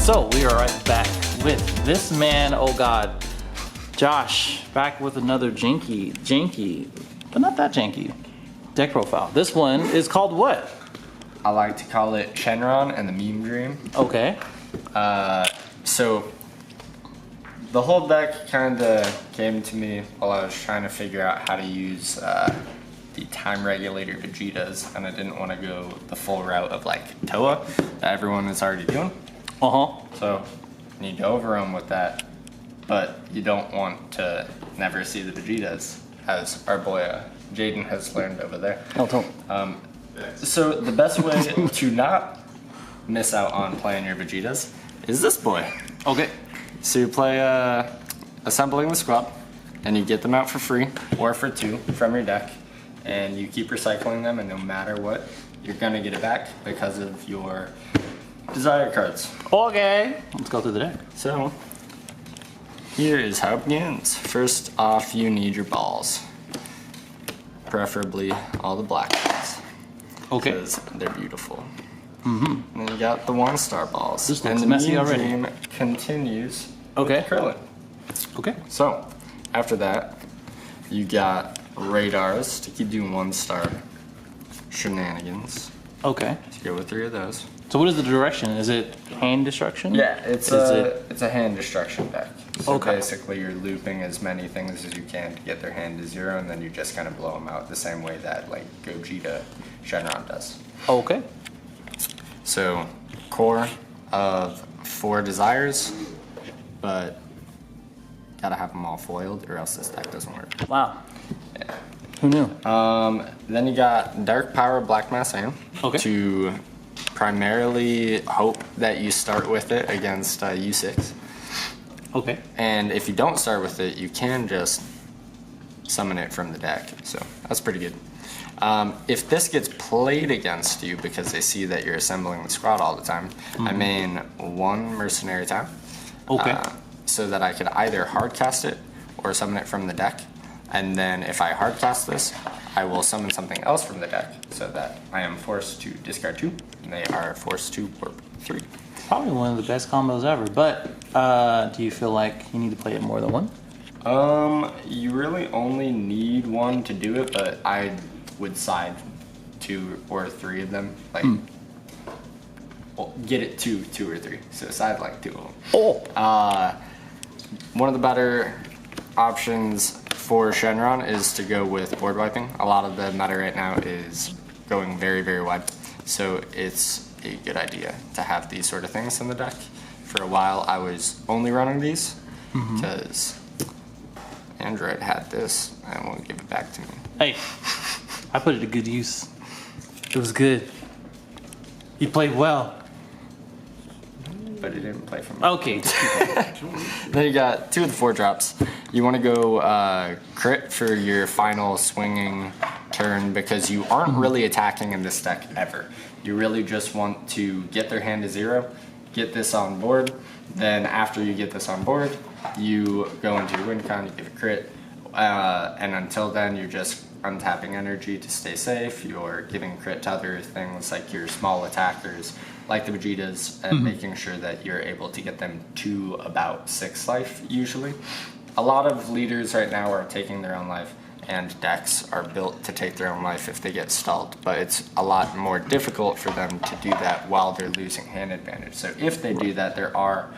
So we are right back with this man, oh god, Josh, back with another janky, but not that janky, deck profile. This one is called what? I like to call it Shenron and the Meme Dream. Okay. So the whole deck kind of came to me while I was trying to figure out how to use the time regulator Vegetas, and I didn't want to go the full route of like Toa that everyone is already doing. So you need to overwhelm with that, but you don't want to never see the Vegetas, as our boy Jaden has learned over there. So the best way to not miss out on playing your Vegetas is this boy. Okay. So you play Assembling the Squad, and you get them out for free or for 2 from your deck, and you keep recycling them, and no matter what, you're gonna get it back because of your desire cards. Okay. Let's go through the deck. So here is how it begins. First off, you need your balls, preferably all the black ones. Okay. Because they're beautiful. And then you got the 1-star balls. This and looks the messy Meme already. Dream continues Okay. with Krillin. Okay. So after that, you got radars to keep doing 1-star shenanigans. Okay. So go with 3 of those. So what is the direction? Is it hand destruction? Yeah, it's a hand destruction deck. So Okay. basically you're looping as many things as you can to get their hand to 0, and then you just kind of blow them out the same way that like Gogeta Shenron does. Okay. So core of 4 desires, but gotta have them all foiled or else this deck doesn't work. Wow. Yeah. Who knew? Then you got Dark Power Black Mass Aim Okay. to primarily hope that you start with it against U6. Okay. And if you don't start with it, you can just summon it from the deck. So that's pretty good. If this gets played against you because they see that you're assembling the squad all the time, I main 1 Mercenary Time. Okay. So that I could either hardcast it or summon it from the deck. And then if I hardcast this, I will summon something else from the deck so that I am forced to discard 2, and they are forced to warp 3. Probably one of the best combos ever, but do you feel like you need to play it more than 1? You really only need 1 to do it, but I would side 2 or 3 of them. Like, well, get it to 2 or 3. So side like 2 of them. Oh. One of the better options for Shenron is to go with board wiping. A lot of the meta right now is going very, very wide. So it's a good idea to have these sort of things in the deck. For a while, I was only running these because Android had this and won't give it back to me. Hey, I put it to good use. It was good. You played well. But it didn't play for me. Okay. Just keep going. Then you got 2 of the 4 drops. You want to go crit for your final swinging turn because you aren't really attacking in this deck ever. You really just want to get their hand to 0, get this on board. Then after you get this on board, you go into your win con, you give a crit. And until then, you're just untapping energy to stay safe. You're giving crit to other things like your small attackers, like the Vegetas, and making sure that you're able to get them to about 6 life usually. A lot of leaders right now are taking their own life, and decks are built to take their own life if they get stalled, but it's a lot more difficult for them to do that while they're losing hand advantage. So if they do that, there are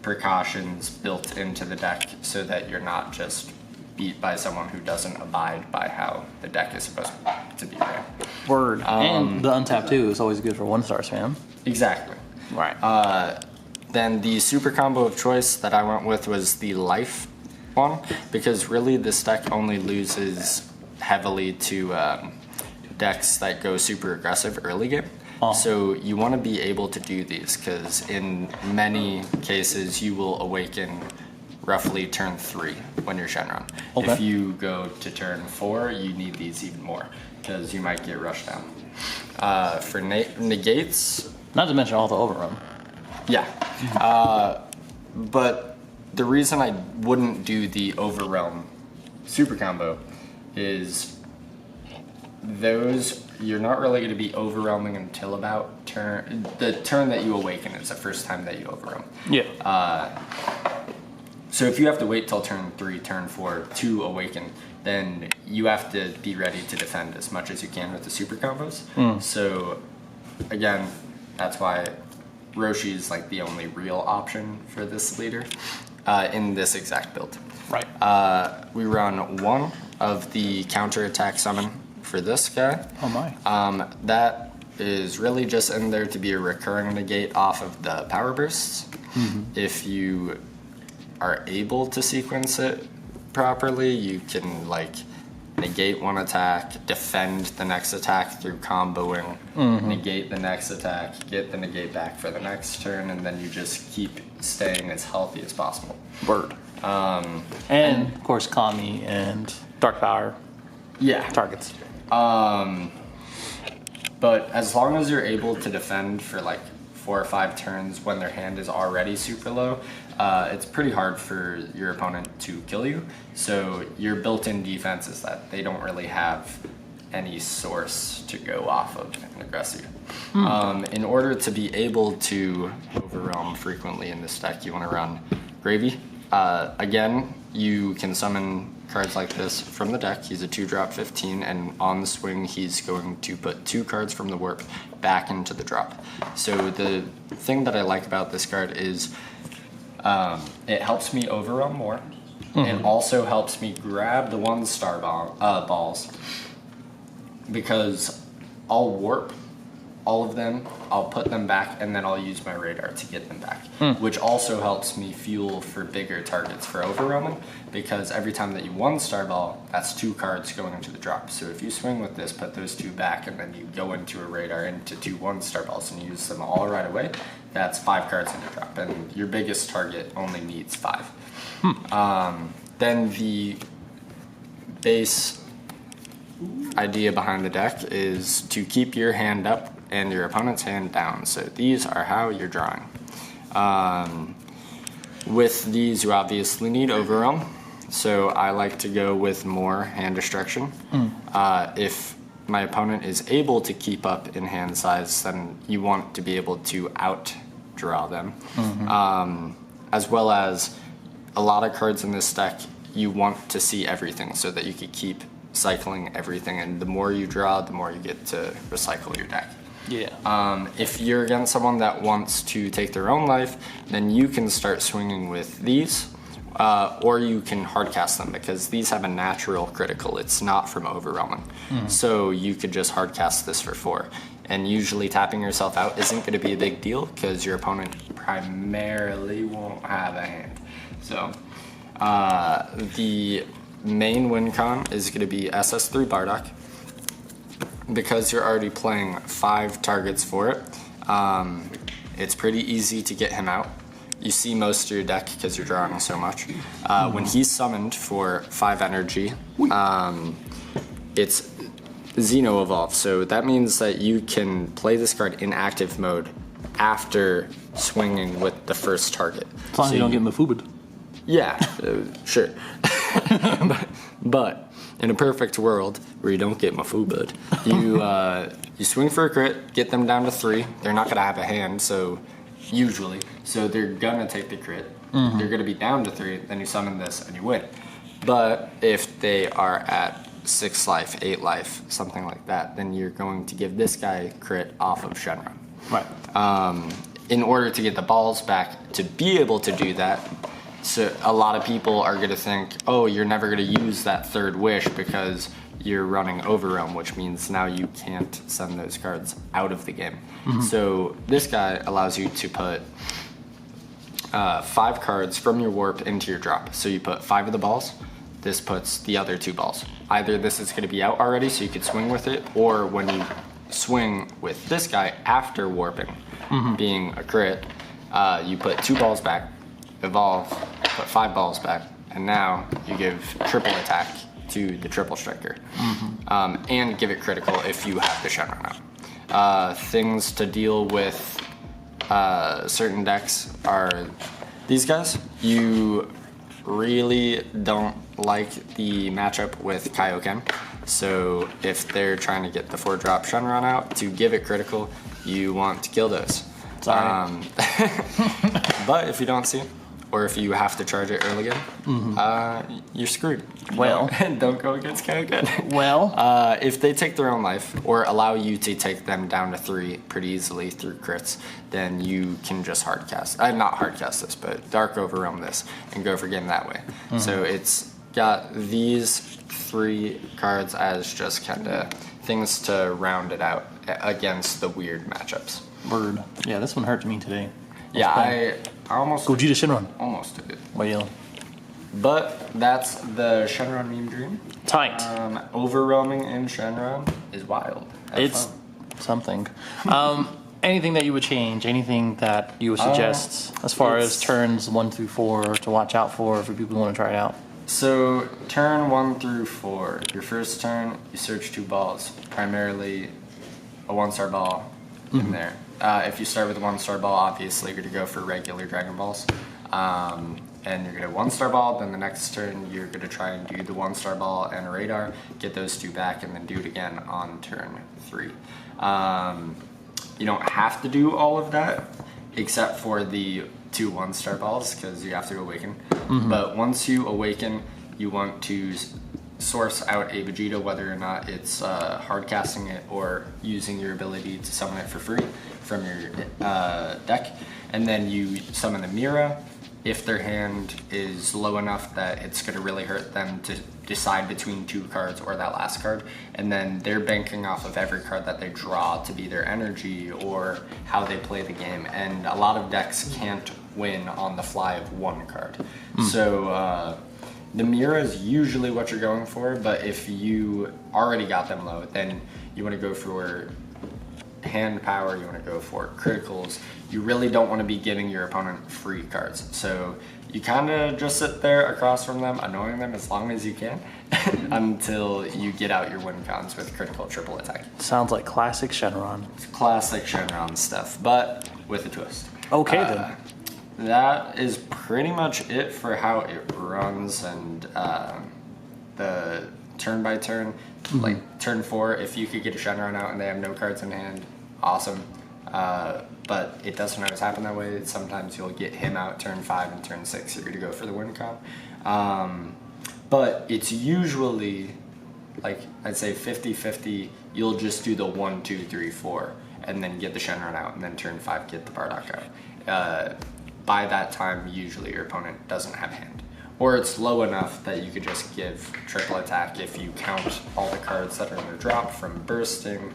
precautions built into the deck so that you're not just beat by someone who doesn't abide by how the deck is supposed to be ran. Word. And the untap too is always good for 1-star spam. Exactly. Right. Then the super combo of choice that I went with was the life one, because really this deck only loses heavily to decks that go super aggressive early game. So you want to be able to do these because in many cases you will awaken roughly turn 3 when you're Shenron. Okay. If you go to turn 4, you need these even more because you might get rushed down. For negates, Not to mention all the overrun. yeah. But the reason I wouldn't do the OVERREALM super combo is those you're not really going to be overwhelming until about the turn that you awaken is the first time that you overwhelm. Yeah. So if you have to wait till turn 3, turn 4 to awaken, then you have to be ready to defend as much as you can with the super combos. So again, that's why Roshi is like the only real option for this leader in this exact build. Right. We run 1 of the counter attack summon for this guy. Oh my. That is really just in there to be a recurring negate off of the power bursts. If you are able to sequence it properly, you can like negate 1 attack, defend the next attack through comboing, negate the next attack, get the negate back for the next turn, and then you just keep staying as healthy as possible. Word. And of course, Kami and Dark Power Yeah. targets. But as long as you're able to defend for like 4 or 5 turns when their hand is already super low, it's pretty hard for your opponent to kill you. So your built-in defense is that they don't really have any source to go off of and aggress you. In order to be able to overwhelm frequently in this deck, you want to run Gravy. Again, you can summon cards like this from the deck. He's a 2-drop 15, and on the swing he's going to put 2 cards from the warp back into the drop. So the thing that I like about this card is it helps me overwhelm more. It also helps me grab the 1-star balls, because I'll warp all of them, I'll put them back, and then I'll use my radar to get them back, which also helps me fuel for bigger targets for overwhelming, because every time that you 1-star ball, that's 2 cards going into the drop. So if you swing with this, put those 2 back, and then you go into a radar into 2 1-star balls and use them all right away, that's 5 cards in the drop, and your biggest target only needs 5. Then the base idea behind the deck is to keep your hand up and your opponent's hand down. So these are how you're drawing. With these, you obviously need Overwhelm. So I like to go with more hand destruction. If my opponent is able to keep up in hand size, then you want to be able to outdraw them. As well as a lot of cards in this deck, you want to see everything so that you can keep cycling everything, and the more you draw, the more you get to recycle your deck. Yeah. If you're against someone that wants to take their own life, then you can start swinging with these, or you can hardcast them, because these have a natural critical. It's not from overwhelming. So you could just hardcast this for 4. And usually tapping yourself out isn't going to be a big deal, because your opponent primarily won't have a hand. So the main win con is going to be SS3 Bardock, because you're already playing 5 targets for it. It's pretty easy to get him out. You see most of your deck because you're drawing so much. When he's summoned for 5 energy, it's Xeno Evolve, so that means that you can play this card in active mode after swinging with the first target. As long as you don't get Mafubid. Yeah, sure. But in a perfect world where you don't get Mafubid, you swing for a crit, get them down to 3. They're not gonna have a hand, so usually, so they're gonna take the crit. They're gonna be down to 3. Then you summon this and you win. But if they are at 6 life, 8 life, something like that, then you're going to give this guy crit off of Shenron. Right. In order to get the balls back to be able to do that, so a lot of people are going to think, oh, you're never going to use that 3rd wish because you're running Overwhelm, which means now you can't send those cards out of the game. So this guy allows you to put 5 cards from your warp into your drop. So you put 5 of the balls. This puts the other 2 balls. Either this is going to be out already so you could swing with it, or when you swing with this guy after warping, being a crit, you put 2 balls back, evolve, put 5 balls back, and now you give triple attack to the triple striker, and give it critical if you have the Shenron out. Things to deal with certain decks are these guys. You really don't like the matchup with Kaioken. So if they're trying to get the 4-drop Shenron out to give it critical, you want to kill those. Sorry. But if you don't see it, or if you have to charge it early game, you're screwed. Well. Don't go against Kagain. Well. If they take their own life, or allow you to take them down to 3 pretty easily through crits, then you can just hardcast. Not hardcast this, but Dark Overwhelm this, and go for game that way. So it's got these 3 cards as just kind of things to round it out against the weird matchups. Word. Yeah, this one hurt me today. Yeah, I almost Gogeta Shenron. almost did it. Why yelling? But that's the Shenron meme dream. Tight. Overwhelming in Shenron is wild. Have It's fun. something. Anything that you would change? Anything that you would suggest as far as turns 1 through 4 to watch out for people who want to try it out? So turn 1 through 4. Your first turn, you search 2 balls, primarily a 1-star ball in there. If you start with a 1-star ball, obviously you're gonna go for regular Dragon Balls. And you're gonna 1-star ball, then the next turn you're gonna try and do the 1-star ball and a radar, get those 2 back, and then do it again on turn 3. You don't have to do all of that, except for the 2 1-star balls, because you have to awaken. But once you awaken, you want to source out a Vegeta, whether or not it's hard casting it or using your ability to summon it for free from your deck. And then you summon the Mira. If their hand is low enough that it's going to really hurt them to decide between 2 cards or that last card, and then they're banking off of every card that they draw to be their energy or how they play the game. And a lot of decks can't win on the fly of 1 card. So the Mira is usually what you're going for, but if you already got them low, then you want to go for hand power, you want to go for criticals. You really don't want to be giving your opponent free cards. So you kind of just sit there across from them, annoying them as long as you can until you get out your win cons with critical triple attack. Sounds like classic Shenron. It's classic Shenron stuff, but with a twist. Okay then. That is pretty much it for how it runs, and the turn by turn. Like turn 4, if you could get a Shenron out and they have no cards in hand, awesome. But it doesn't always happen that way. Sometimes you'll get him out turn 5 and turn 6. You're gonna go for the win con. But it's usually, like, I'd say 50-50. You'll just do the 1, 2, 3, 4, and then get the Shenron out, and then turn 5 get the Bardock out. By that time, usually your opponent doesn't have hand. Or it's low enough that you could just give triple attack if you count all the cards that are in their drop, from bursting,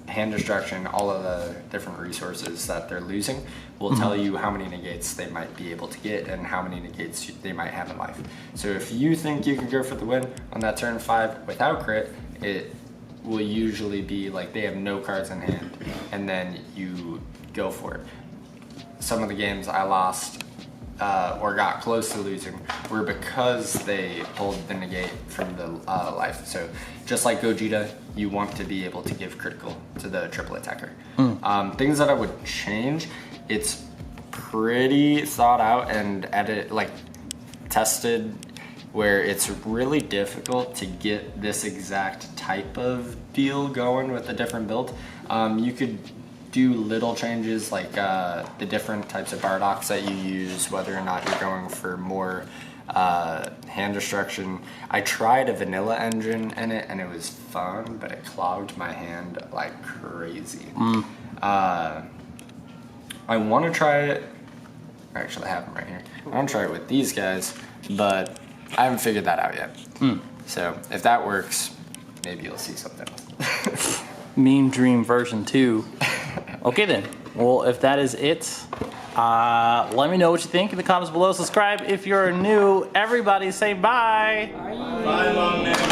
hand destruction, all of the different resources that they're losing will tell you how many negates they might be able to get and how many negates they might have in life. So if you think you can go for the win on that turn 5 without crit, it will usually be like they have no cards in hand, and then you go for it. Some of the games I lost or got close to losing were because they pulled the negate from the life. So just like Gogeta, you want to be able to give critical to the triple attacker. Things that I would change, it's pretty thought out and tested, where it's really difficult to get this exact type of deal going with a different build. You could do little changes like the different types of Bardocks that you use, whether or not you're going for more hand destruction. I tried a vanilla engine in it and it was fun, but it clogged my hand like crazy. I want to try it. Actually, I have them right here. I want to try it with these guys, but I haven't figured that out yet. So if that works, maybe you'll see something else. Meme Dream version 2. Okay then. Well, if that is it, let me know what you think in the comments below. Subscribe if you're new. Everybody say bye. Bye, long man.